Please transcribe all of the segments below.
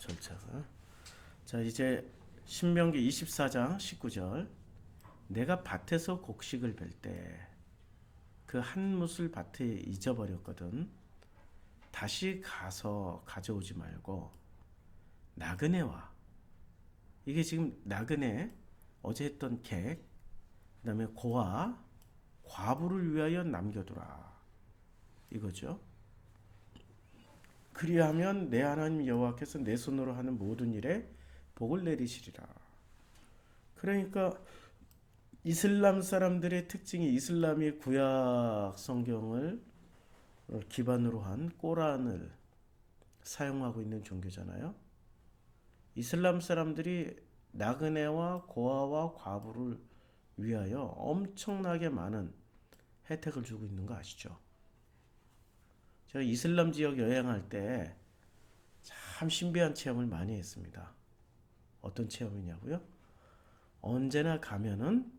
절차가. 자, 이제 신명기 24장 19절. 내가 밭에서 곡식을 벨 때 그 한 뭇을 밭에 잊어버렸거든. 다시 가서 가져오지 말고 나그네와, 이게 지금 나그네, 어제 했던 객, 그 다음에 고아, 과부를 위하여 남겨두라, 이거죠. 그리하면 내 하나님 여호와께서 내 손으로 하는 모든 일에 복을 내리시리라. 그러니까 이슬람 사람들의 특징이, 이슬람이 구약 성경을 기반으로 한 꼬란을 사용하고 있는 종교잖아요. 이슬람 사람들이 나그네와 고아와 과부를 위하여 엄청나게 많은 혜택을 주고 있는 거 아시죠? 제가 이슬람 지역 여행할 때 참 신비한 체험을 많이 했습니다. 어떤 체험이냐고요? 언제나 가면은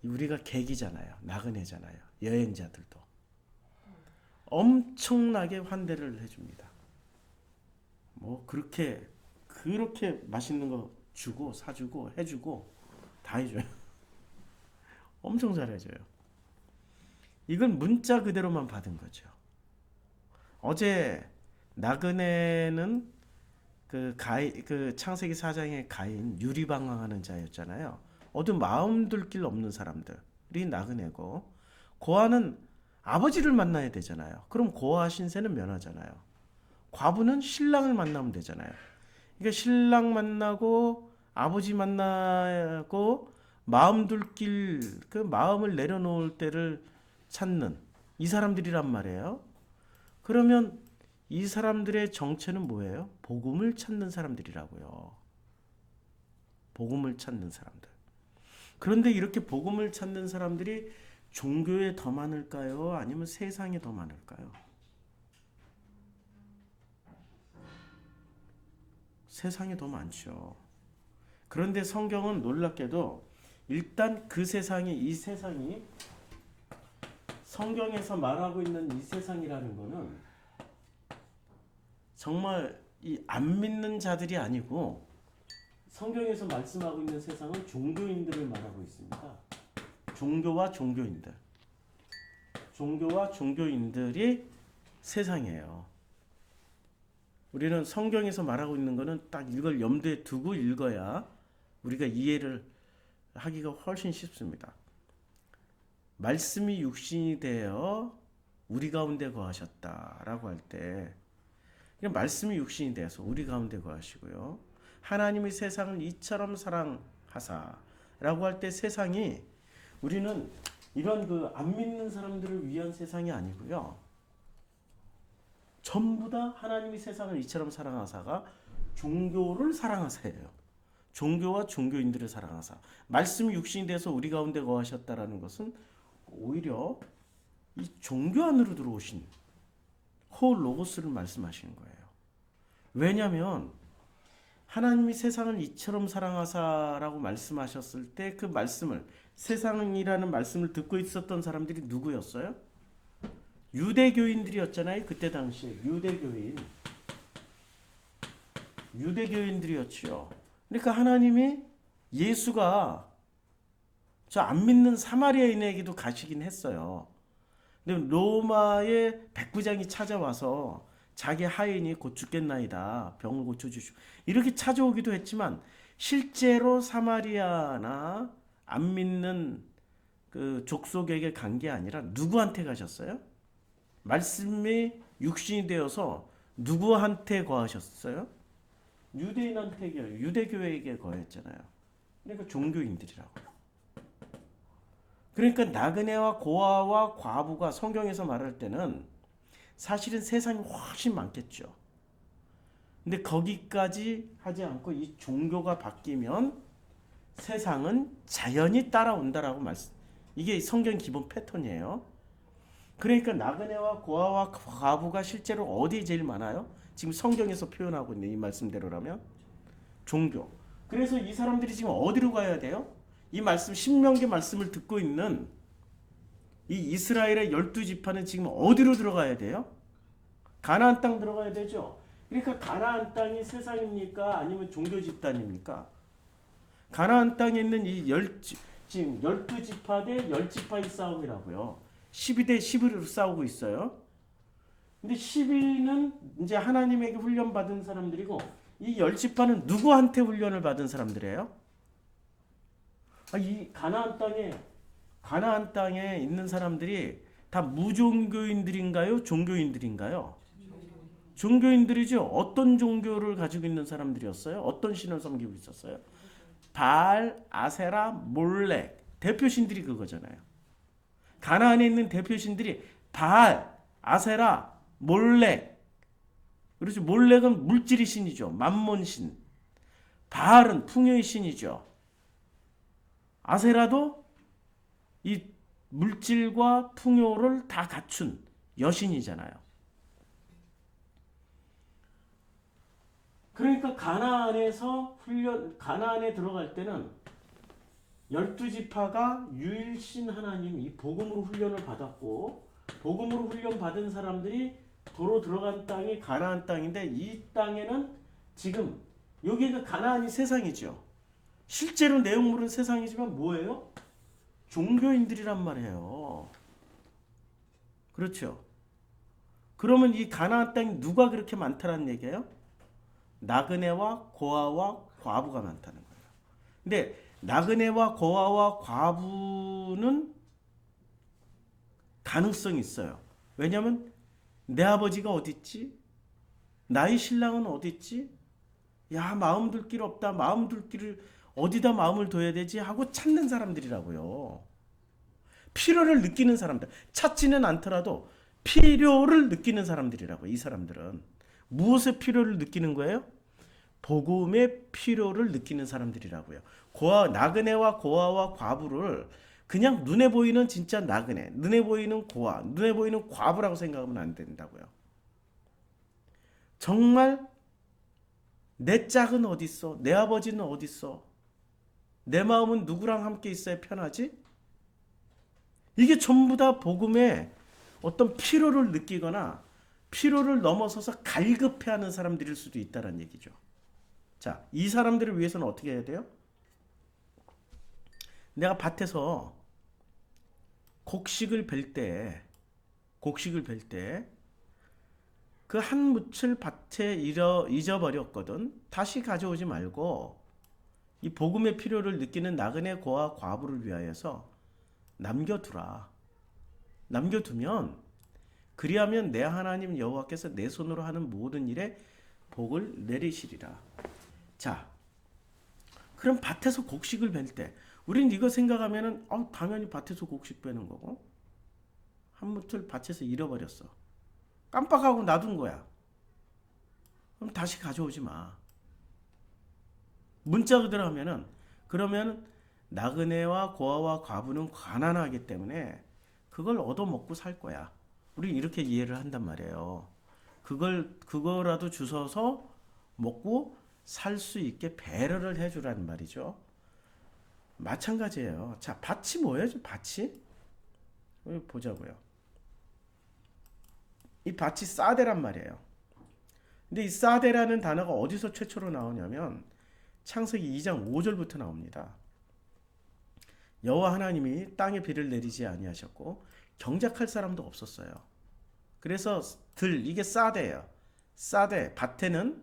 우리가 객이잖아요. 나그네잖아요. 여행자들도 엄청나게 환대를 해줍니다. 뭐 그렇게 맛있는 거 주고 사주고 해주고 다 해줘요. 엄청 잘해줘요. 이건 문자 그대로만 받은 거죠. 어제 나그네는 그 창세기 4장의 가인, 유리방황하는 자였잖아요. 어디 마음 둘 길 없는 사람들이 나그네고, 고아는 아버지를 만나야 되잖아요. 그럼 고아 신세는 면하잖아요. 과부는 신랑을 만나면 되잖아요. 그러니까 신랑 만나고 아버지 만나고 마음 둘 길, 그 마음을 내려놓을 때를 찾는 이 사람들이란 말이에요. 그러면 이 사람들의 정체는 뭐예요? 복음을 찾는 사람들이라고요. 복음을 찾는 사람들. 그런데 이렇게 복음을 찾는 사람들이 종교에 더 많을까요? 아니면 세상에 더 많을까요? 세상에 더 많죠. 그런데 성경은 놀랍게도 일단 그 세상이, 이 세상이 성경에서 말하고 있는 이 세상이라는 거는 정말 이 안 믿는 자들이 아니고, 성경에서 말씀하고 있는 세상은 종교인들을 말하고 있습니다. 종교와 종교인들. 종교와 종교인들이 세상이에요. 우리는 성경에서 말하고 있는 거는 딱 이걸 염두에 두고 읽어야 우리가 이해를 하기가 훨씬 쉽습니다. 말씀이 육신이 되어 우리 가운데 거하셨다라고 할 때, 말씀이 육신이 되어서 우리 가운데 거하시고요. 하나님이 세상을 이처럼 사랑하사라고 할 때 세상이, 우리는 이런 안 믿는 사람들을 위한 세상이 아니고요. 전부 다 하나님이 세상을 이처럼 사랑하사가 종교를 사랑하사예요. 종교와 종교인들을 사랑하사. 말씀이 육신이 돼서 우리 가운데 거하셨다라는 것은 오히려 이 종교 안으로 들어오신 홀 로고스를 말씀하시는 거예요. 왜냐하면 하나님이 세상을 이처럼 사랑하사라고 말씀하셨을 때 그 말씀을, 세상이라는 말씀을 듣고 있었던 사람들이 누구였어요? 유대교인들이었잖아요. 그때 당시에 유대교인들이었죠. 그러니까 하나님이, 예수가 저 안 믿는 사마리아인에게도 가시긴 했어요. 근데 로마의 백부장이 찾아와서 자기 하인이 곧 죽겠나이다, 병을 고쳐주시오, 이렇게 찾아오기도 했지만, 실제로 사마리아나 안 믿는 그 족속에게 간 게 아니라 누구한테 가셨어요? 말씀이 육신이 되어서 누구한테 거하셨어요? 유대인한테, 유대교회에게 거했잖아요. 그러니까 종교인들이라고요. 그러니까 나그네와 고아와 과부가 성경에서 말할 때는 사실은 세상이 훨씬 많겠죠. 근데 거기까지 하지 않고 이 종교가 바뀌면 세상은 자연히 따라온다라고 말씀. 이게 성경 기본 패턴이에요. 그러니까 나그네와 고아와 과부가 실제로 어디에 제일 많아요? 지금 성경에서 표현하고 있는 이 말씀대로라면 종교. 그래서 이 사람들이 지금 어디로 가야 돼요? 이 말씀, 신명기 말씀을 듣고 있는 이 이스라엘의 12지파는 지금 어디로 들어가야 돼요? 가나안 땅 들어가야 되죠. 그러니까 가나안 땅이 세상입니까? 아니면 종교 집단입니까? 가나안 땅에 있는 지금 12지파 대 10지파의 싸움이라고요. 12대 11으로 싸우고 있어요. 근데 12는 이제 하나님에게 훈련 받은 사람들이고 이 10지파는 누구한테 훈련을 받은 사람들이에요? 이 가나안 땅에 있는 사람들이 다 무종교인들인가요? 종교인들인가요? 종교인들이죠. 어떤 종교를 가지고 있는 사람들이었어요? 어떤 신을 섬기고 있었어요? 바알, 아세라, 몰렉. 대표신들이 그거잖아요. 가나안에 있는 대표신들이 바알, 아세라, 몰렉. 그렇죠. 몰렉은 물질의 신이죠. 만몬신. 바알은 풍요의 신이죠. 아세라도 이 물질과 풍요를 다 갖춘 여신이잖아요. 그러니까 가나안에 들어갈 때는 12지파가 유일신 하나님 이 복음으로 훈련을 받았고 복음으로 훈련 받은 사람들이 도로 들어간 땅이 가나안 땅인데 이 땅에는 지금 여기는 가나안이 세상이죠. 실제로 내용물은 세상이지만 뭐예요? 종교인들이란 말이에요. 그렇죠. 그러면 이 가나안 땅이 누가 그렇게 많다는 얘기예요? 나그네와 고아와 과부가 많다는 거예요. 근데 나그네와 고아와 과부는 가능성이 있어요. 왜냐하면 내 아버지가 어디 있지? 나의 신랑은 어디 있지? 야, 마음 둘 길 없다. 마음 둘 길을 어디다 마음을 둬야 되지? 하고 찾는 사람들이라고요. 필요를 느끼는 사람들. 찾지는 않더라도 필요를 느끼는 사람들이라고. 이 사람들은 무엇의 필요를 느끼는 거예요? 복음의 필요를 느끼는 사람들이라고요. 나그네와 고아와 과부를 그냥 눈에 보이는 진짜 나그네, 눈에 보이는 고아, 눈에 보이는 과부라고 생각하면 안 된다고요. 정말 내 짝은 어디 있어? 내 아버지는 어디 있어? 내 마음은 누구랑 함께 있어야 편하지? 이게 전부 다 복음의 어떤 필요를 느끼거나 필요를 넘어서서 갈급해하는 사람들일 수도 있다는 얘기죠. 자, 이 사람들을 위해서는 어떻게 해야 돼요? 내가 밭에서 곡식을 벨 때 그 한 묻을 밭에 잊어버렸거든. 다시 가져오지 말고 이 복음의 필요를 느끼는 나그네 고아 과부를 위하여서 남겨두면 그리하면 내 하나님 여호와께서 내 손으로 하는 모든 일에 복을 내리시리라. 자, 그럼 밭에서 곡식을 벨 때 우린 이거 생각하면은 당연히 밭에서 곡식 베는 거고 한 무틀 밭에서 잃어버렸어. 깜빡하고 놔둔 거야. 그럼 다시 가져오지 마. 문자 그대로 하면은 그러면 나그네와 고아와 과부는 가난하기 때문에 그걸 얻어먹고 살 거야. 우리 이렇게 이해를 한단 말이에요. 그거라도 주워서 먹고 살 수 있게 배려를 해주라는 말이죠. 마찬가지예요. 자, 밭이 뭐예요? 밭이? 여기 보자고요. 이 밭이 사대란 말이에요. 근데 이 사대라는 단어가 어디서 최초로 나오냐면 창세기 2장 5절부터 나옵니다. 여호와 하나님이 땅에 비를 내리지 아니하셨고 경작할 사람도 없었어요. 그래서 이게 사대예요. 사대, 밭에는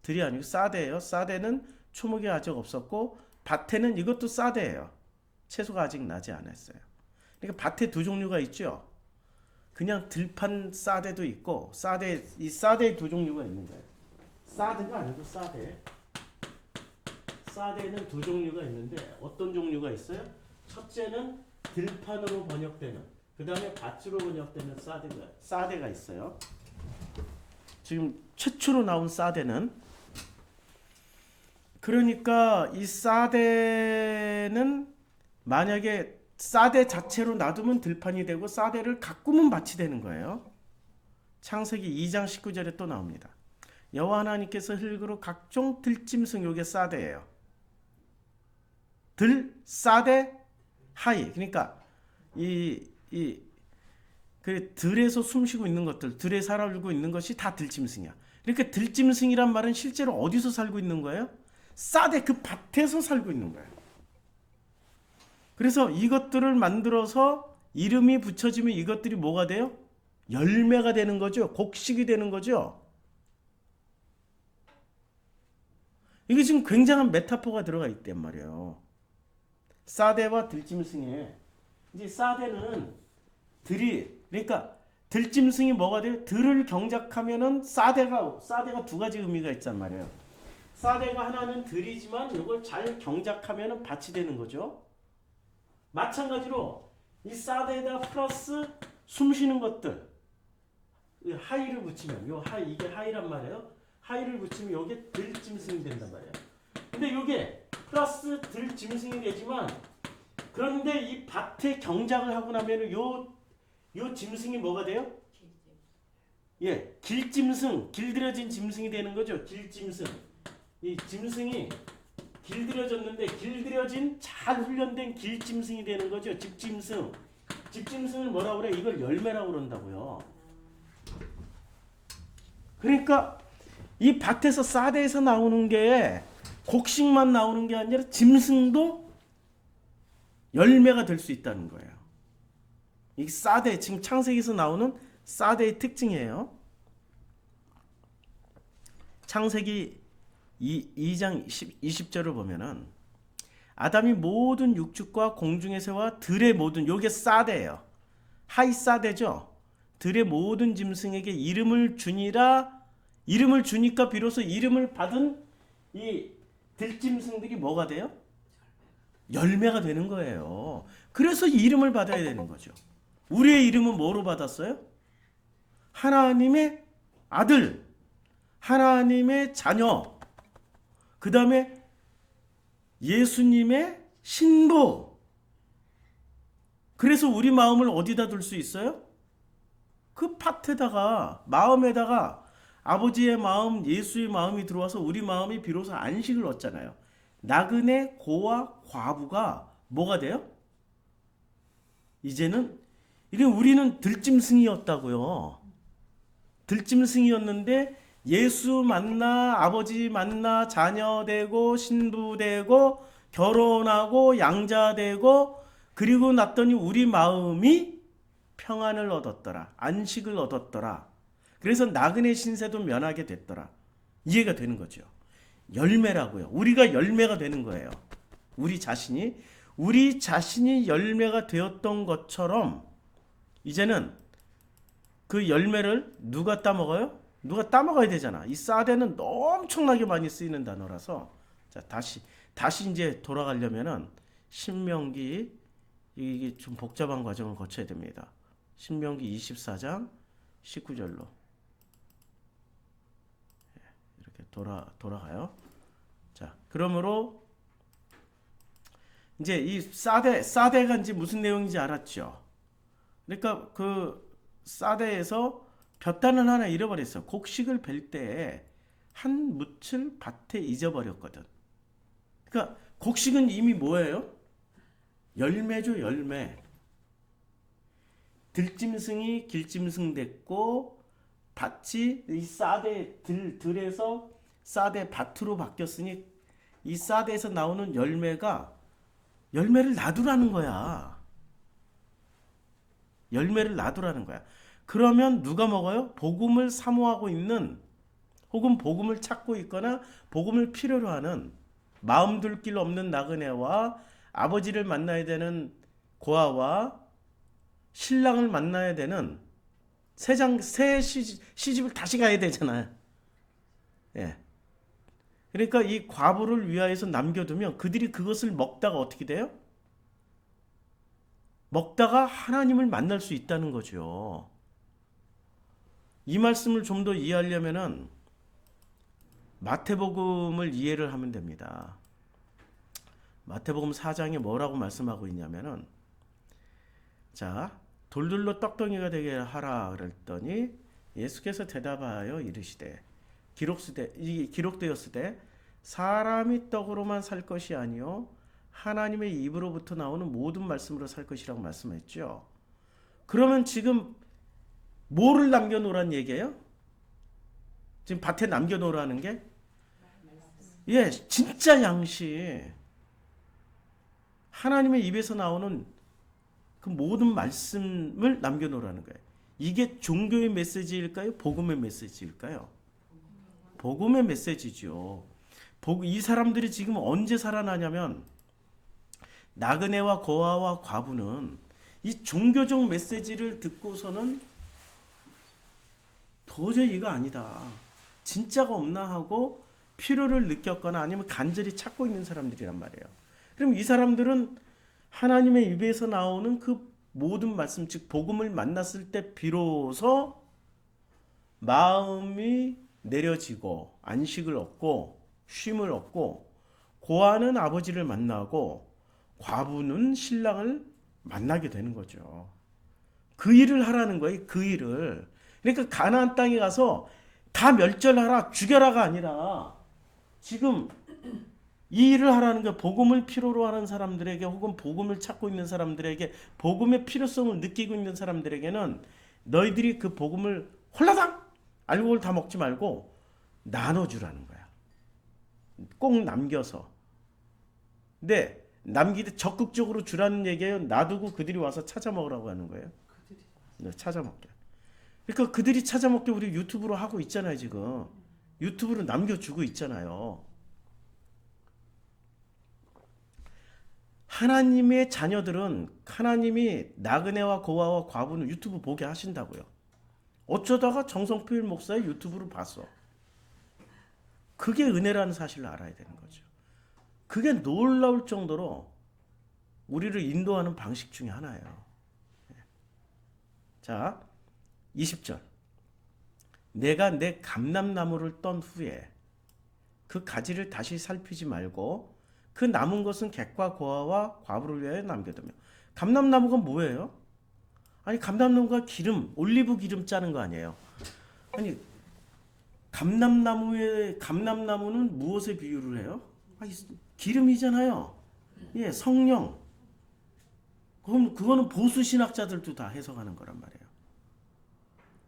들이 아니고 사대예요. 사대는 초목이 아직 없었고 밭에는 이것도 사대예요. 채소가 아직 나지 않았어요. 그러니까 밭에 두 종류가 있죠. 그냥 들판 사대도 있고 이 사대의 두 종류가 있는 거예요. 사대가 아니고 사대. 사대는 두 종류가 있는데 어떤 종류가 있어요? 첫째는 들판으로 번역되는, 그 다음에 밭으로 번역되는 사대가 있어요. 지금 최초로 나온 사대는, 그러니까 이 사대는 만약에 사대 자체로 놔두면 들판이 되고 사대를 가꾸면 밭이 되는 거예요. 창세기 2장 19절에 또 나옵니다. 여호와 하나님께서 흙으로 각종 들짐승, 요게 사대예요. 사대, 하이. 그러니까 그 들에서 숨쉬고 있는 것들, 들에 살아들고 있는 것이 다 들짐승이야. 그러니까 들짐승이란 말은 실제로 어디서 살고 있는 거예요? 사대 그 밭에서 살고 있는 거예요. 그래서 이것들을 만들어서 이름이 붙여지면 이것들이 뭐가 돼요? 열매가 되는 거죠. 곡식이 되는 거죠. 이게 지금 굉장한 메타포가 들어가 있단 말이에요. 사대와 들짐승에 이제 사대는 들이 그러니까 들짐승이 뭐가 돼요? 들을 경작하면은 사대가 두 가지 의미가 있단 말이에요. 사대가 하나는 들이지만 이걸 잘 경작하면은 밭이 되는 거죠. 마찬가지로 이 사대에다 플러스 숨쉬는 것들 하이를 붙이면 요 하이 이게 하이란 말이에요. 하이를 붙이면 이게 들짐승이 된단 말이에요. 근데 이게 플러스 들짐승이 되지만 그런데 이 밭에 경작을 하고 나면은 요 짐승이 뭐가 돼요? 예, 길짐승, 길들여진 짐승이 되는 거죠. 길짐승. 이 짐승이 길들여졌는데 길들여진 잘 훈련된 길짐승이 되는 거죠. 집짐승. 집짐승을 뭐라고 그래? 이걸 열매라고 그런다고요. 그러니까 이 밭에서 사대에서 나오는 게 곡식만 나오는 게 아니라 짐승도 열매가 될 수 있다는 거예요. 이 사대 지금 창세기에서 나오는 사대의 특징이에요. 창세기 2장 20절을 보면은 아담이 모든 육축과 공중의 새와 들의 모든 요게 사대예요. 하이 사대죠. 들의 모든 짐승에게 이름을 주니라. 이름을 주니까 비로소 이름을 받은 이 들짐승들이 뭐가 돼요? 열매가 되는 거예요. 그래서 이름을 받아야 되는 거죠. 우리의 이름은 뭐로 받았어요? 하나님의 아들, 하나님의 자녀, 그 다음에 예수님의 신부. 그래서 우리 마음을 어디다 둘 수 있어요? 그 밭에다가, 마음에다가 아버지의 마음, 예수의 마음이 들어와서 우리 마음이 비로소 안식을 얻잖아요. 나그네, 고와 과부가 뭐가 돼요? 이제는 이게 우리는 들짐승이었다고요. 들짐승이었는데 예수 만나, 아버지 만나, 자녀 되고, 신부 되고, 결혼하고, 양자 되고, 그리고 났더니 우리 마음이 평안을 얻었더라. 안식을 얻었더라. 그래서 나그네 신세도 면하게 됐더라. 이해가 되는 거죠. 열매라고요. 우리가 열매가 되는 거예요. 우리 자신이 열매가 되었던 것처럼 이제는 그 열매를 누가 따먹어요? 누가 따먹어야 되잖아. 이 사대는 엄청나게 많이 쓰이는 단어라서 자 다시 이제 돌아가려면은 신명기 이게 좀 복잡한 과정을 거쳐야 됩니다. 신명기 24장 19절로 이렇게 돌아가요. 자, 그러므로 이제 이 사대가 이제 무슨 내용인지 알았죠. 그러니까 그 사대에서 볕단을 하나 잃어버렸어. 곡식을 벨 때 한 묻을 밭에 잊어버렸거든. 그러니까 곡식은 이미 뭐예요? 열매죠, 열매. 들짐승이 길짐승 됐고 밭이 이 사대 들에서 사대 밭으로 바뀌었으니 이 사대에서 나오는 열매가 열매를 놔두라는 거야. 열매를 놔두라는 거야. 그러면 누가 먹어요? 복음을 사모하고 있는 혹은 복음을 찾고 있거나 복음을 필요로 하는 마음 둘 길 없는 나그네와 아버지를 만나야 되는 고아와 신랑을 만나야 되는 새 시집을 다시 가야 되잖아요. 예. 그러니까 이 과부를 위하여서 남겨두면 그들이 그것을 먹다가 어떻게 돼요? 먹다가 하나님을 만날 수 있다는 거죠. 이 말씀을 좀 더 이해하려면은 마태복음을 이해를 하면 됩니다. 마태복음 4장에 뭐라고 말씀하고 있냐면은 자, 돌들로 떡덩이가 되게 하라 그랬더니 예수께서 대답하여 이르시되 기록되었으되 사람이 떡으로만 살 것이 아니요 하나님의 입으로부터 나오는 모든 말씀으로 살 것이라고 말씀했죠. 그러면 지금 뭐를 남겨놓으란 얘기예요? 지금 밭에 남겨놓으라는 게 예, 진짜 양식. 하나님의 입에서 나오는 그 모든 말씀을 남겨놓으라는 거예요. 이게 종교의 메시지일까요? 복음의 메시지일까요? 복음의 메시지죠. 이 사람들이 지금 언제 살아나냐면 나그네와 고아와 과부는 이 종교적 메시지를 듣고서는 도저히 이거 아니다. 진짜가 없나 하고 필요를 느꼈거나 아니면 간절히 찾고 있는 사람들이란 말이에요. 그럼 이 사람들은 하나님의 입에서 나오는 그 모든 말씀, 즉 복음을 만났을 때 비로소 마음이 내려지고 안식을 얻고 쉼을 얻고 고아는 아버지를 만나고 과부는 신랑을 만나게 되는 거죠. 그 일을 하라는 거예요. 그 일을. 그러니까 가나안 땅에 가서 다 멸절하라, 죽여라가 아니라 지금 이 일을 하라는 게 복음을 필요로 하는 사람들에게 혹은 복음을 찾고 있는 사람들에게 복음의 필요성을 느끼고 있는 사람들에게는 너희들이 그 복음을 홀라당 알코올 다 먹지 말고 나눠주라는 거야. 꼭 남겨서. 근데 남기되 적극적으로 주라는 얘기예요. 놔두고 그들이 와서 찾아 먹으라고 하는 거예요. 네, 찾아 먹게. 그러니까 그들이 찾아 먹게 우리 유튜브로 하고 있잖아요, 지금. 유튜브로 남겨주고 있잖아요. 하나님의 자녀들은 하나님이 나그네와 고아와 과부는 유튜브 보게 하신다고요. 어쩌다가 정성필 목사의 유튜브를 봤어. 그게 은혜라는 사실을 알아야 되는 거죠. 그게 놀라울 정도로 우리를 인도하는 방식 중에 하나예요. 자, 20절. 내가 내 감람나무를 떤 후에 그 가지를 다시 살피지 말고 그 남은 것은 객과 고아와 과부를 위하여 남겨두며. 감람나무가 뭐예요? 아니 감람나무가 기름, 올리브 기름 짜는 거 아니에요? 아니 감람나무는 무엇에 비유를 해요? 아니, 기름이잖아요. 예, 성령. 그럼 그거는 보수 신학자들도 다 해석하는 거란 말이에요.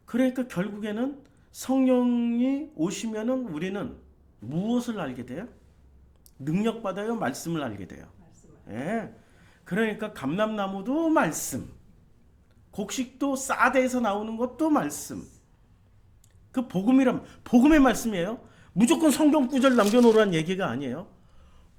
그러니까 결국에는 성령이 오시면은 우리는 무엇을 알게 돼요? 능력 받아요? 말씀을 알게 돼요. 예. 그러니까 감람나무도 말씀, 곡식도 사대에서 나오는 것도 말씀. 그 복음의 말씀이에요. 무조건 성경 구절 남겨놓으라는 얘기가 아니에요.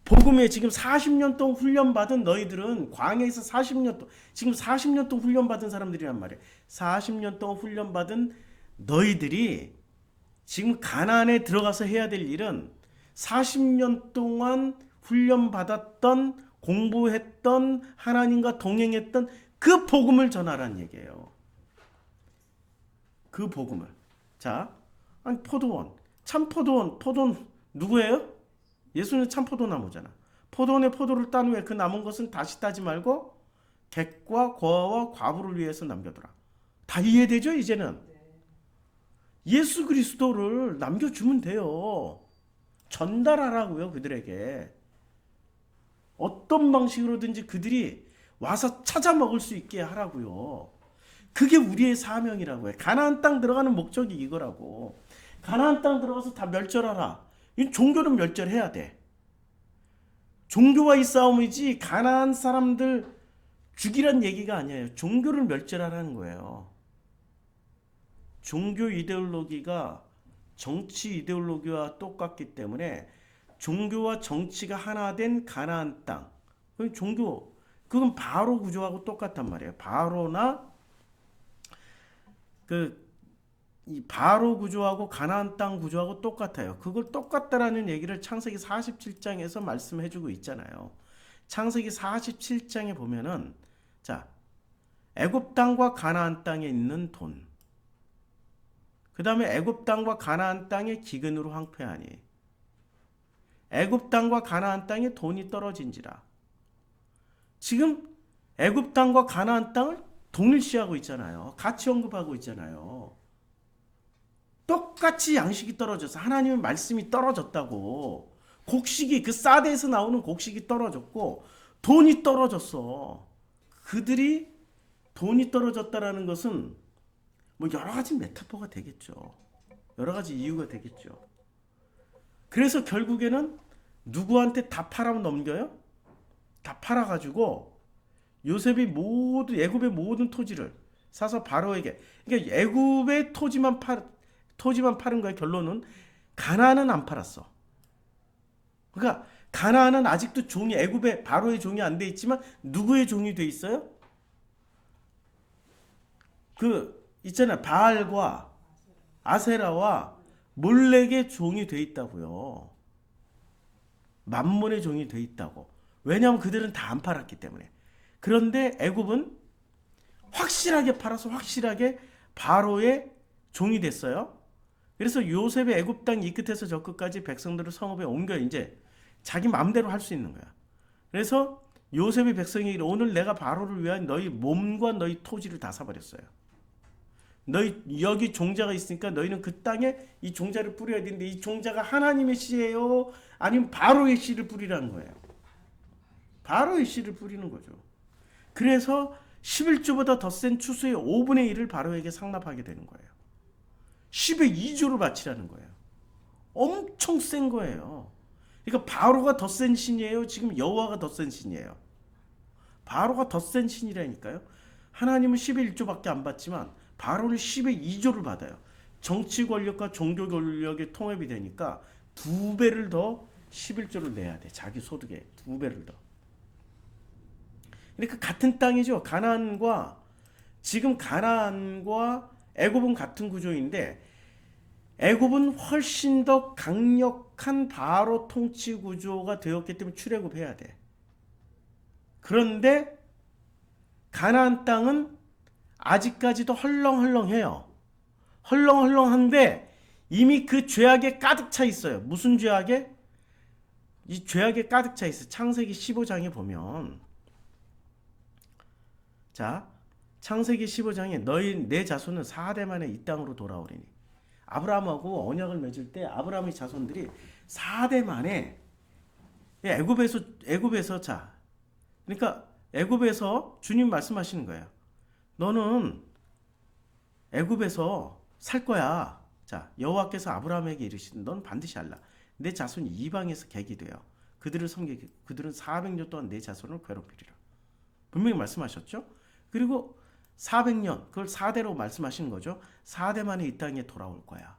복음에 지금 40년 동안 훈련받은 너희들은 광야에서 40년 동안 지금 40년 동안 훈련받은 사람들이란 말이에요. 40년 동안 훈련받은 너희들이 지금 가나안에 들어가서 해야 될 일은 40년 동안 훈련받았던 공부했던 하나님과 동행했던 그 복음을 전하라는 얘기예요. 그 복음을. 자, 아니 포도원, 참 포도원 누구예요? 예수는 참 포도나무잖아. 포도원의 포도를 딴 후에 그 남은 것은 다시 따지 말고 객과 고아와 과부를 위해서 남겨둬라. 다 이해되죠 이제는? 예수 그리스도를 남겨주면 돼요. 전달하라고요 그들에게. 어떤 방식으로든지 그들이 와서 찾아 먹을 수 있게 하라고요. 그게 우리의 사명이라고요. 가나안 땅 들어가는 목적이 이거라고. 가나안 땅 들어가서 다 멸절하라. 이 종교는 멸절해야 돼. 종교와의 싸움이지 가나안 사람들 죽이란 얘기가 아니에요. 종교를 멸절하라는 거예요. 종교 이데올로기가 정치 이데올로기와 똑같기 때문에 종교와 정치가 하나 된 가나안 땅. 종교 그건 바로 구조하고 똑같단 말이에요. 바로나 이 바로 구조하고 가나안 땅 구조하고 똑같아요. 그걸 똑같다라는 얘기를 창세기 47장에서 말씀해주고 있잖아요. 창세기 47장에 보면은 자 애굽 땅과 가나안 땅에 있는 돈, 그 다음에 애굽 땅과 가나안 땅의 기근으로 황폐하니 애굽 땅과 가나안 땅에 돈이 떨어진지라. 지금 애굽 땅과 가나안 땅을 동일시하고 있잖아요. 같이 언급하고 있잖아요. 똑같이 양식이 떨어져서 하나님의 말씀이 떨어졌다고. 곡식이 그 사대에서 나오는 곡식이 떨어졌고 돈이 떨어졌어. 그들이 돈이 떨어졌다라는 것은 뭐 여러 가지 메타포가 되겠죠. 여러 가지 이유가 되겠죠. 그래서 결국에는 누구한테 다 팔아 넘겨요? 다 팔아가지고 요셉이 모두 애굽의 모든 토지를 사서 바로에게, 그러니까 애굽의 토지만 파는 거야. 결론은 가나안은 안 팔았어. 그러니까 가나안은 아직도 종이, 애굽의 바로의 종이 안 돼 있지만 누구의 종이 돼 있어요? 그 있잖아요. 바알과 아세라와 몰렉의 종이 돼 있다고요. 만몬의 종이 돼 있다고. 왜냐하면 그들은 다 안 팔았기 때문에. 그런데 애굽은 확실하게 팔아서 확실하게 바로의 종이 됐어요. 그래서 요셉의 애굽 땅 이 끝에서 저 끝까지 백성들을 성읍에 옮겨 이제 자기 마음대로 할 수 있는 거야. 그래서 요셉의 백성이 이르 오늘 내가 바로를 위한 너희 몸과 너희 토지를 다 사버렸어요. 너희 여기 종자가 있으니까 너희는 그 땅에 이 종자를 뿌려야 되는데 이 종자가 하나님의 씨예요? 아니면 바로의 씨를 뿌리라는 거예요. 바로의 씨를 뿌리는 거죠. 그래서 11조보다 더 센 추수의 5분의 1을 바로에게 상납하게 되는 거예요. 10의 2조를 바치라는 거예요. 엄청 센 거예요. 그러니까 바로가 더 센 신이에요? 지금 여호와가 더 센 신이에요? 바로가 더 센 신이라니까요. 하나님은 10의 1조밖에 안 받지만 바로는 10의 2조를 받아요. 정치 권력과 종교 권력의 통합이 되니까 2배를 더 11조를 내야 돼. 자기 소득에 2배를 더. 그러니까 같은 땅이죠. 지금 가나안과 애굽은 같은 구조인데 애굽은 훨씬 더 강력한 바로 통치 구조가 되었기 때문에 출애굽해야 돼. 그런데 가나안 땅은 아직까지도 헐렁헐렁해요. 헐렁헐렁한데 이미 그 죄악에 가득 차 있어요. 무슨 죄악에? 이 죄악에 가득 차 있어요. 창세기 15장에 보면, 자, 창세기 15장에 내 자손은 4대 만에 이 땅으로 돌아오리니. 아브라함하고 언약을 맺을 때 아브라함의 자손들이 4대 만에 애굽에서 자, 그러니까 애굽에서 주님 말씀하시는 거예요. 너는 애굽에서 살 거야. 자, 여호와께서 아브라함에게 이르시되 넌 반드시 알라. 내 자손이 이방에서 객이 되어 그들을 섬기기 그들은 400년 동안 내 자손을 괴롭히리라. 분명히 말씀하셨죠? 그리고 400년, 그걸 4대로 말씀하시는 거죠. 4대 만에 이 땅에 돌아올 거야.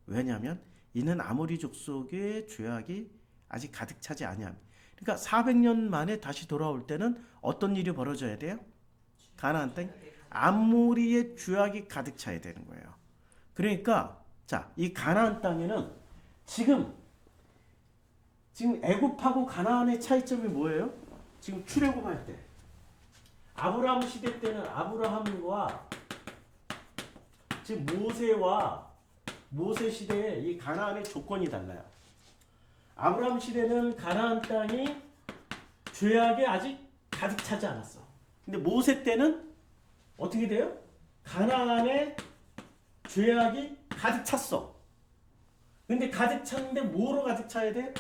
왜냐하면 이는 아모리 족속의 죄악이 아직 가득 차지 아니함. 그러니까 400년 만에 다시 돌아올 때는 어떤 일이 벌어져야 돼요? 가나안 땅 아모리의 죄악이 가득 차야 되는 거예요. 그러니까 자, 이 가나안 땅에는 지금 애굽하고 가나안의 차이점이 뭐예요? 지금 출애굽할 때 아브라함 시대 때는 아브라함과 지금 모세 시대에 이 가나안의 조건이 달라요. 아브라함 시대는 가나안 땅이 죄악에 아직 가득 차지 않았어. 근데 모세 때는 어떻게 돼요? 가나안에 죄악이 가득 찼어. 근데 가득 찼는데 뭐로 가득 차야 돼?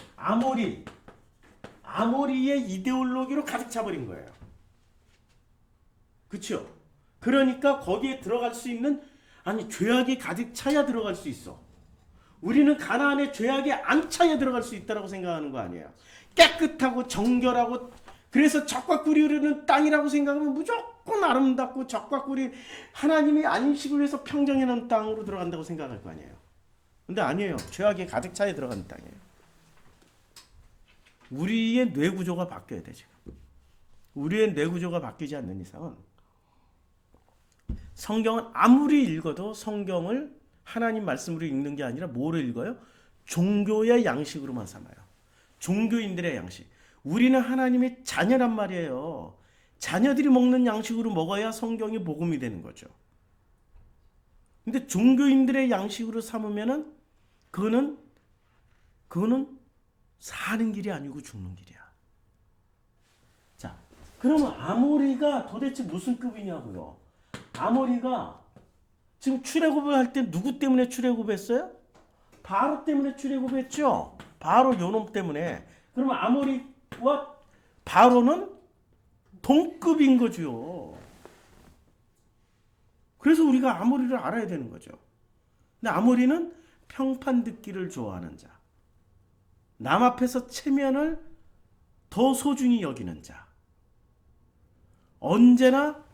아모리의 이데올로기로 가득 차버린 거예요. 그렇죠? 그러니까 거기에 들어갈 수 있는, 아니 죄악이 가득 차야 들어갈 수 있어. 우리는 가나안에 죄악이 안 차야 들어갈 수 있다고 생각하는 거 아니에요. 깨끗하고 정결하고 그래서 적과 꿀이 흐르는 땅이라고 생각하면 무조건 아름답고 적과 꿀이 하나님이 안식을 위해서 평정해 놓은 땅으로 들어간다고 생각할 거 아니에요. 근데 아니에요. 죄악이 가득 차야 들어가는 땅이에요. 우리의 뇌 구조가 바뀌어야 돼 지금. 우리의 뇌 구조가 바뀌지 않는 이상은 성경은 아무리 읽어도 성경을 하나님 말씀으로 읽는 게 아니라 뭐를 읽어요? 종교의 양식으로만 삼아요. 종교인들의 양식. 우리는 하나님의 자녀란 말이에요. 자녀들이 먹는 양식으로 먹어야 성경이 복음이 되는 거죠. 근데 종교인들의 양식으로 삼으면은 그거는 사는 길이 아니고 죽는 길이야. 자, 그러면 아모리가 도대체 무슨 급이냐고요? 아모리가 지금 출애굽을 할 때 누구 때문에 출애굽했어요? 바로 때문에 출애굽했죠. 바로 요놈 때문에. 그러면 아모리와 바로는 동급인 거죠. 그래서 우리가 아모리를 알아야 되는 거죠. 근데 아모리는 평판 듣기를 좋아하는 자, 남 앞에서 체면을 더 소중히 여기는 자, 언제나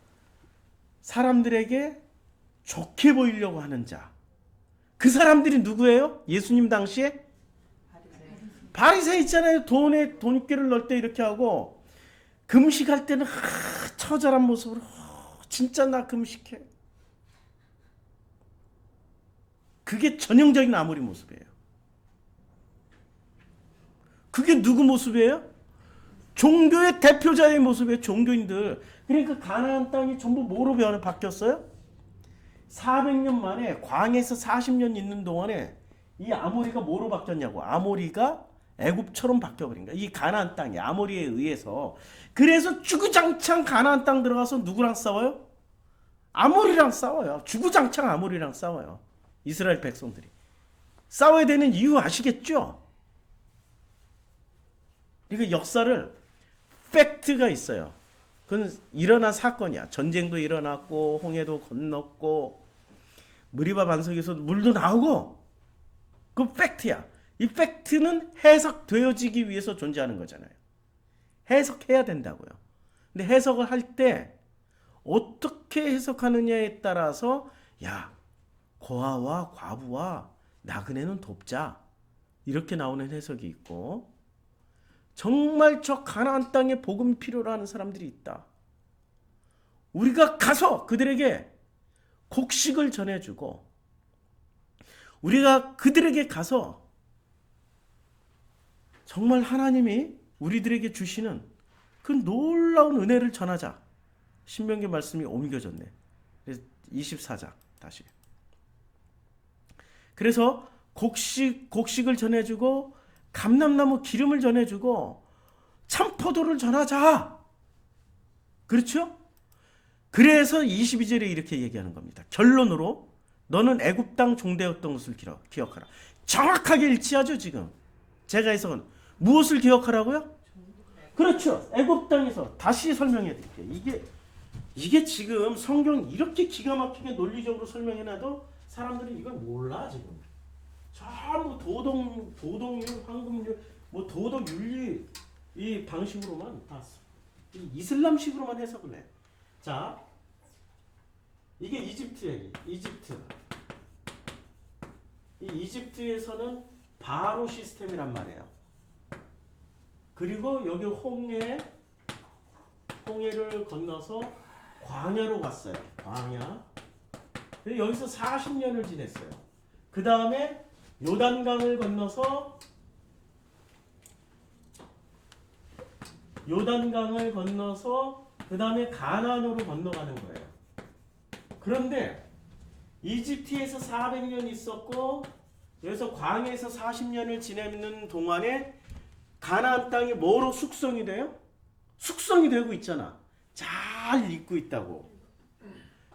사람들에게 좋게 보이려고 하는 자. 그 사람들이 누구예요? 예수님 당시에? 바리새인 있잖아요. 돈꾀를 넣을 때 이렇게 하고, 금식할 때는 처절한 모습으로 진짜 나 금식해. 그게 전형적인 아모리 모습이에요. 그게 누구 모습이에요? 종교의 대표자의 모습이에요. 종교인들. 그러니까 가나안 땅이 전부 뭐로 바뀌었어요? 400년 만에 광야에서 40년 있는 동안에 이 아모리가 뭐로 바뀌었냐고. 아모리가 애굽처럼 바뀌어버린 거야. 이 가나안 땅이 아모리에 의해서. 그래서 주구장창 가나안 땅 들어가서 누구랑 싸워요? 아모리랑 싸워요. 주구장창 아모리랑 싸워요. 이스라엘 백성들이. 싸워야 되는 이유 아시겠죠? 그러니까 역사를 팩트가 있어요. 그건 일어난 사건이야. 전쟁도 일어났고 홍해도 건넜고 무리바 반석에서 물도 나오고 그 팩트야. 이 팩트는 해석되어지기 위해서 존재하는 거잖아요. 해석해야 된다고요. 근데 해석을 할 때 어떻게 해석하느냐에 따라서 야, 고아와 과부와 나그네는 돕자. 이렇게 나오는 해석이 있고 정말 저 가나안 땅에 복음 필요로 하는 사람들이 있다. 우리가 가서 그들에게 곡식을 전해주고 우리가 그들에게 가서 정말 하나님이 우리들에게 주시는 그 놀라운 은혜를 전하자. 신명기 말씀이 옮겨졌네. 24장 다시. 그래서 곡식을 전해주고 감람나무 기름을 전해주고 참포도를 전하자. 그렇죠? 그래서 22절에 이렇게 얘기하는 겁니다. 결론으로 너는 애굽 땅 종되었던 것을 기억하라. 정확하게 일치하죠 지금. 제가 해석은 무엇을 기억하라고요? 그렇죠. 애굽 땅에서 다시 설명해 드릴게요. 이게 지금 성경 이렇게 기가 막히게 논리적으로 설명해놔도 사람들은 이걸 몰라 지금. 전부 도덕률, 황금률, 뭐 도덕윤리 이 방식으로만 다 이슬람식으로만 해석을 해. 자, 이게 이집트 얘기. 이집트에서는 바로 시스템이란 말이에요. 그리고 여기 홍해를 건너서 광야로 갔어요. 광야. 여기서 40년을 지냈어요. 그 다음에 요단강을 건너서 그 다음에 가나안으로 건너가는 거예요. 그런데 이집트에서 400년 있었고 여기서 광야에서 40년을 지내는 동안에 가나안 땅이 뭐로 숙성이 돼요? 숙성이 되고 있잖아. 잘 익고 있다고.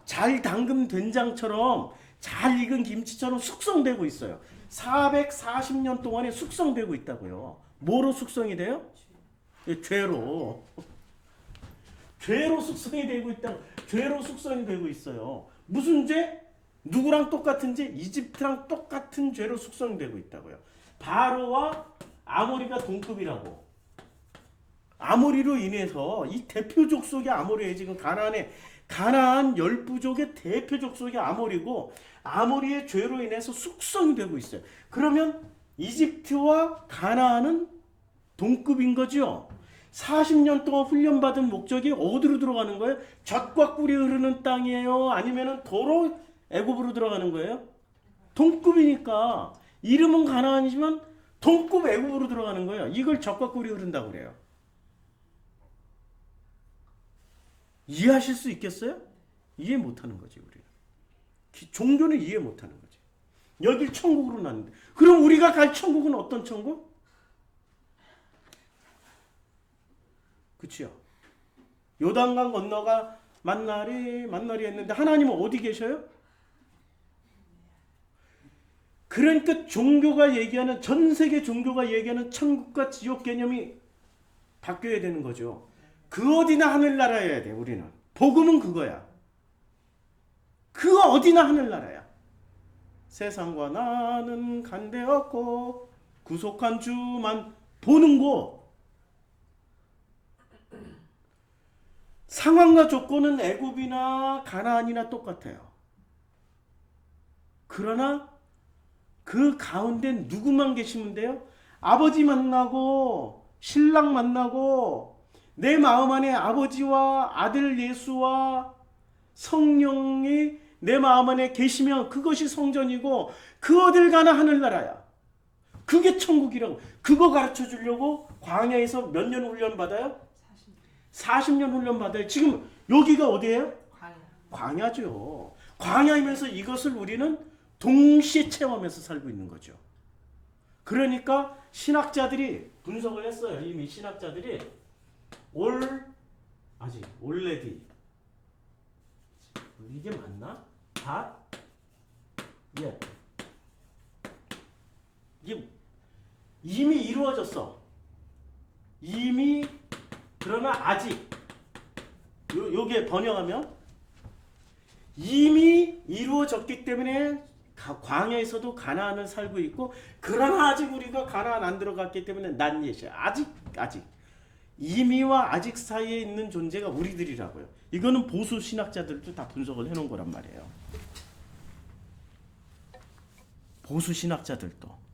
잘 담근 된장처럼 잘 익은 김치처럼 숙성되고 있어요. 440년 동안에 숙성되고 있다고요. 뭐로 숙성이 돼요? 죄로. 죄로 숙성이 되고 있다. 죄로 숙성이 되고 있어요. 무슨 죄? 누구랑 똑같은 죄? 이집트랑 똑같은 죄로 숙성이 되고 있다고요. 바로와 아모리가 동급이라고. 아모리로 인해서 이 대표족 속의 아모리에 지금 가나안 열부족의 대표족 속의 아모리고 아모리의 죄로 인해서 숙성이 되고 있어요. 그러면 이집트와 가나안은 동급인 거죠. 40년 동안 훈련받은 목적이 어디로 들어가는 거예요? 젖과 꿀이 흐르는 땅이에요? 아니면 도로 애굽으로 들어가는 거예요? 동급이니까 이름은 가나안이지만 동급 애굽으로 들어가는 거예요. 이걸 젖과 꿀이 흐른다고 그래요. 이해하실 수 있겠어요? 이해 못하는 거지 우리는. 종교는 이해 못하는 거지. 여길 천국으로 났는데 그럼 우리가 갈 천국은 어떤 천국? 그치요? 요단강 건너가 만나리 했는데 하나님은 어디 계셔요? 그러니까 종교가 얘기하는 전 세계 종교가 얘기하는 천국과 지옥 개념이 바뀌어야 되는 거죠. 그 어디나 하늘나라여야 돼. 우리는 복음은 그거야. 그 어디나 하늘나라야. 세상과 나는 간대었고 구속한 주만 보는 곳. 상황과 조건은 애굽이나 가나안이나 똑같아요. 그러나 그 가운데 누구만 계시면 돼요? 아버지 만나고 신랑 만나고 내 마음 안에 아버지와 아들 예수와 성령이 내 마음 안에 계시면 그것이 성전이고 그 어딜 가나 하늘나라야. 그게 천국이라고. 그거 가르쳐 주려고 광야에서 몇 년 훈련 받아요? 40년 훈련 받아요. 지금 여기가 어디예요? 광야죠. 광야이면서 이것을 우리는 동시에 체험하면서 살고 있는 거죠. 그러니까 신학자들이 분석을 했어요. 이미 신학자들이 올레디 이게 맞나? 예. 이게 이미 이루어졌어. 이미 그러나 아직 요게 번역하면 이미 이루어졌기 때문에 광야에서도 가나안을 살고 있고 그러나 아직 우리가 가나안 안 들어갔기 때문에 난 예시야. 아직 이미와 아직 사이에 있는 존재가 우리들이라고요. 이거는 보수 신학자들도 다 분석을 해놓은 거란 말이에요. 보수 신학자들도.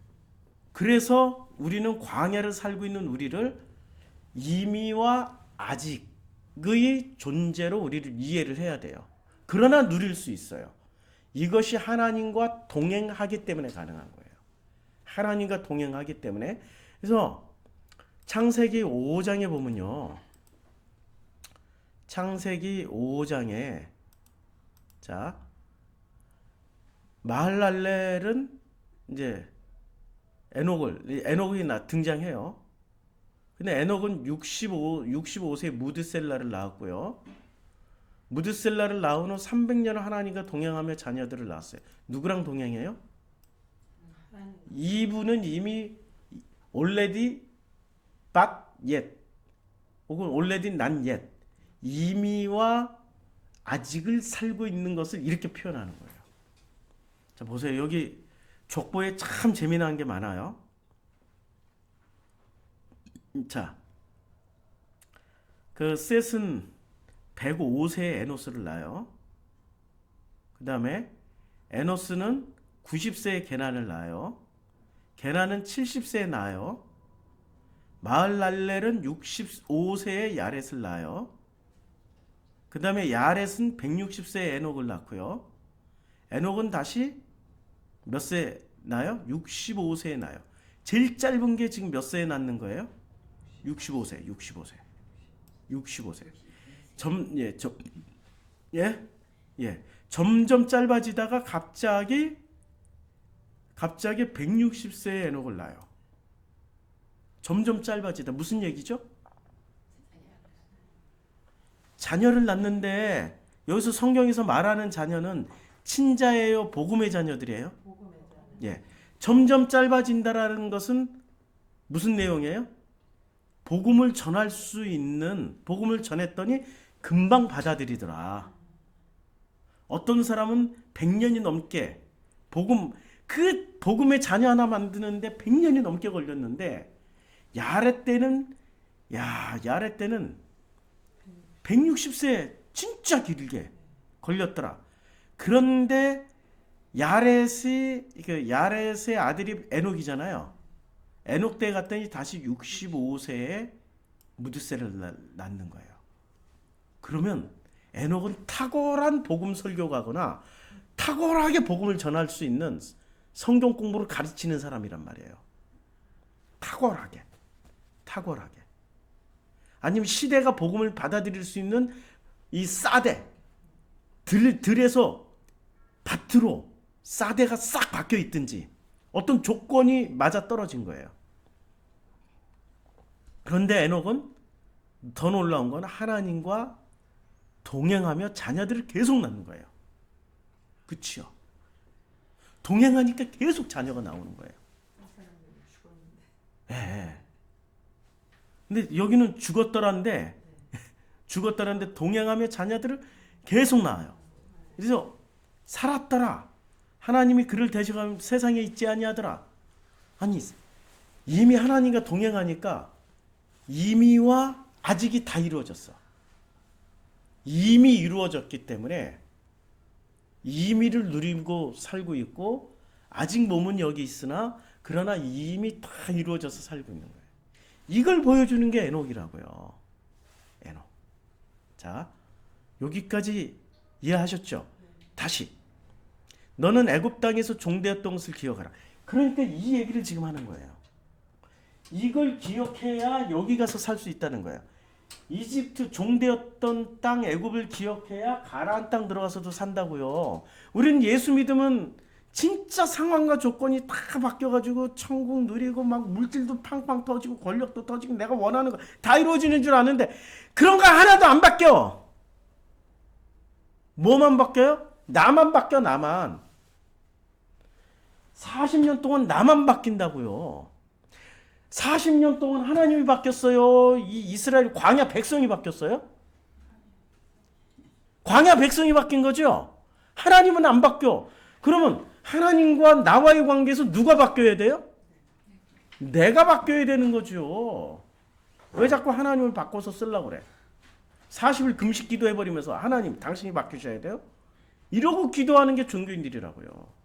그래서 우리는 광야를 살고 있는 우리를 이미와 아직의 존재로 우리를 이해를 해야 돼요. 그러나 누릴 수 있어요. 이것이 하나님과 동행하기 때문에 가능한 거예요. 하나님과 동행하기 때문에. 그래서 창세기 5장에 보면요. 창세기 5장에 자 마할랄렐은 이제 에녹이 등장해요. 근데 에녹은 65세 무드셀라를 낳았고요. 무드셀라를 낳은 후 300년을 하나님과 동행하며 자녀들을 낳았어요. 누구랑 동행해요? 이분은 이미 올레디 밭 옛 혹은 올레디 난 옛 이미와 아직을 살고 있는 것을 이렇게 표현하는 거예요. 자 보세요. 여기 족보에 참 재미난 게 많아요. 자, 그 셋은 105세에 에노스를 낳아요. 그 다음에 에노스는 90세에 게난을 낳아요. 게난은 70세에 낳아요. 마할랄렐은 65세에 야렛을 낳아요. 그 다음에 야렛은 160세에 에녹을 낳고요. 에녹은 다시 몇 세 낳아요? 65세에 낳아요. 제일 짧은 게 지금 몇 세에 낳는 거예요? 65세. 점점 짧아지다가 갑자기 160세에 에녹을 낳아요. 점점 짧아지다. 무슨 얘기죠? 자녀를 낳는데 여기서 성경에서 말하는 자녀는 친자예요, 복음의 자녀들이에요? 예. 점점 짧아진다라는 것은 무슨 내용이에요? 복음을 전할 수 있는, 복음을 전했더니 금방 받아들이더라. 어떤 사람은 100년이 넘게 그 복음의 자녀 하나 만드는데 100년이 넘게 걸렸는데 야렛 때는 160세 진짜 길게 걸렸더라. 그런데 야렛의 아들이 에녹이잖아요. 에녹 때 갔더니 다시 65세에 무드셀을 낳는 거예요. 그러면 에녹은 탁월한 복음 설교가거나 탁월하게 복음을 전할 수 있는 성경 공부를 가르치는 사람이란 말이에요. 탁월하게. 아니면 시대가 복음을 받아들일 수 있는 이 사대 들에서 밭으로 사대가 싹 바뀌어 있든지 어떤 조건이 맞아 떨어진 거예요. 그런데 에녹은 더 놀라운 건 하나님과 동행하며 자녀들을 계속 낳는 거예요. 그치요? 동행하니까 계속 자녀가 나오는 거예요. 네. 근데 여기는 죽었더란데 동행하며 자녀들을 계속 낳아요. 그래서 살았더라. 하나님이 그를 데려가 세상에 있지 아니하더라. 아니, 이미 하나님과 동행하니까 이미와 아직이 다 이루어졌어. 이미 이루어졌기 때문에 이미를 누리고 살고 있고, 아직 몸은 여기 있으나 그러나 이미 다 이루어져서 살고 있는 거예요. 이걸 보여주는 게 에녹이라고요. 에녹. 자, 여기까지 이해하셨죠? 다시, 너는 애굽 땅에서 종되었던 것을 기억하라. 그러니까 이 얘기를 지금 하는 거예요. 이걸 기억해야 여기 가서 살 수 있다는 거예요. 이집트 종되었던 땅 애굽을 기억해야 가나안 땅 들어가서도 산다고요. 우리는 예수 믿으면 진짜 상황과 조건이 다 바뀌어가지고 천국 누리고 막 물질도 팡팡 터지고 권력도 터지고 내가 원하는 거 다 이루어지는 줄 아는데 그런 거 하나도 안 바뀌어. 뭐만 바뀌어요? 나만 바뀌어. 나만. 40년 동안 나만 바뀐다고요. 40년 동안 하나님이 바뀌었어요? 이 이스라엘 광야 백성이 바뀌었어요? 광야 백성이 바뀐 거죠? 하나님은 안 바뀌어. 그러면 하나님과 나와의 관계에서 누가 바뀌어야 돼요? 내가 바뀌어야 되는 거죠. 왜 자꾸 하나님을 바꿔서 쓰려고 그래? 40일 금식 기도해버리면서 하나님 당신이 바뀌셔야 돼요? 이러고 기도하는 게 종교인들이라고요.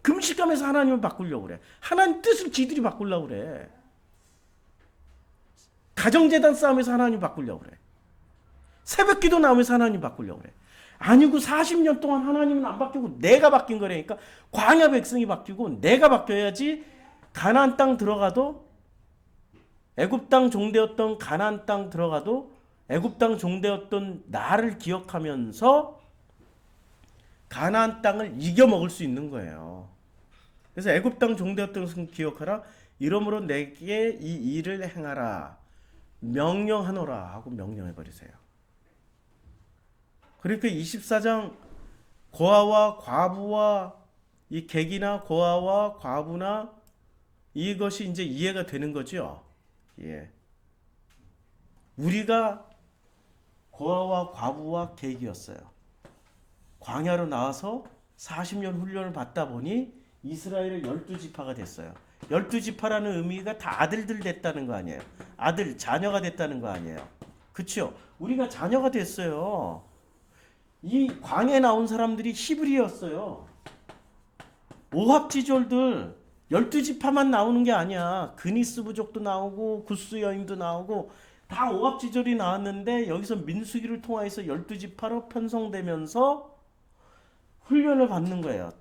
금식하면서 하나님을 바꾸려고 그래. 하나님 뜻을 지들이 바꾸려고 그래. 가정재단 싸움에서 하나님 바꾸려고 그래. 새벽기도 나오면서 하나님 바꾸려고 그래. 아니고 40년 동안 하나님은 안 바뀌고 내가 바뀐 거라니까. 광야 백성이 바뀌고 내가 바뀌어야지 가나안 땅 들어가도, 애굽 땅 종되었던 가나안 땅 들어가도 애굽 땅 종되었던 나를 기억하면서 가나안 땅을 이겨 먹을 수 있는 거예요. 그래서 애굽 땅 종되었던 것을 기억하라. 이러므로 내게 이 일을 행하라. 명령하노라 하고 명령해 버리세요. 그러니까 24장 고아와 과부와 이 객이나 고아와 과부나 이것이 이제 이해가 되는 거죠. 예. 우리가 고아와 과부와 객이었어요. 광야로 나와서 40년 훈련을 받다 보니 이스라엘의 12지파가 됐어요. 12지파라는 의미가 다 아들들 됐다는 거 아니에요. 아들, 자녀가 됐다는 거 아니에요. 그렇죠? 우리가 자녀가 됐어요. 이 광야에 나온 사람들이 히브리였어요. 오합지졸들 12지파만 나오는 게 아니야. 그니스 부족도 나오고 구스 여인도 나오고 다 오합지졸이 나왔는데 여기서 민수기를 통해서 12지파로 편성되면서 훈련을 받는 거예요.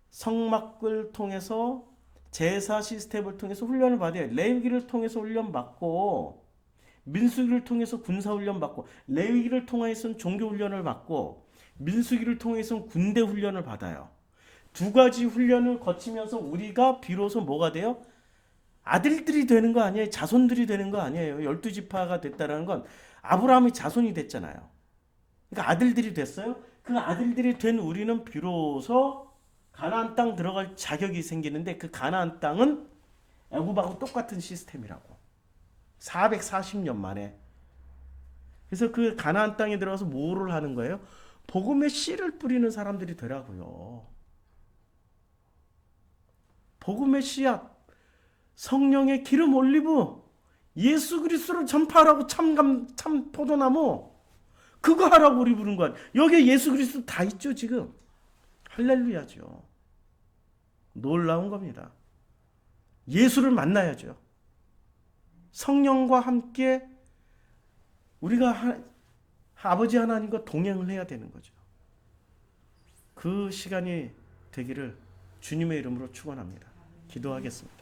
성막을 통해서 제사 시스템을 통해서 훈련을 받아요. 레위기를 통해서 훈련 받고, 민수기를 통해서 군사 훈련 받고, 레위기를 통해서는 종교 훈련을 받고, 민수기를 통해서는 군대 훈련을 받아요. 두 가지 훈련을 거치면서 우리가 비로소 뭐가 돼요? 아들들이 되는 거 아니에요? 자손들이 되는 거 아니에요? 12지파가 됐다는 건 아브라함의 자손이 됐잖아요. 그러니까 아들들이 됐어요. 그 아들들이 된 우리는 비로소 가나안 땅 들어갈 자격이 생기는데, 그 가나안 땅은 애굽하고 똑같은 시스템이라고. 440년 만에. 그래서 그 가나안 땅에 들어가서 뭐를 하는 거예요? 복음의 씨를 뿌리는 사람들이 되라고요. 복음의 씨앗, 성령의 기름 올리브, 예수 그리스도를 전파하라고. 참 포도나무, 그거 하라고 우리 부른 거야. 여기에 예수 그리스도 다 있죠 지금. 할렐루야죠. 놀라운 겁니다. 예수를 만나야죠. 성령과 함께 우리가 아버지 하나님과 동행을 해야 되는 거죠. 그 시간이 되기를 주님의 이름으로 축원합니다. 기도하겠습니다.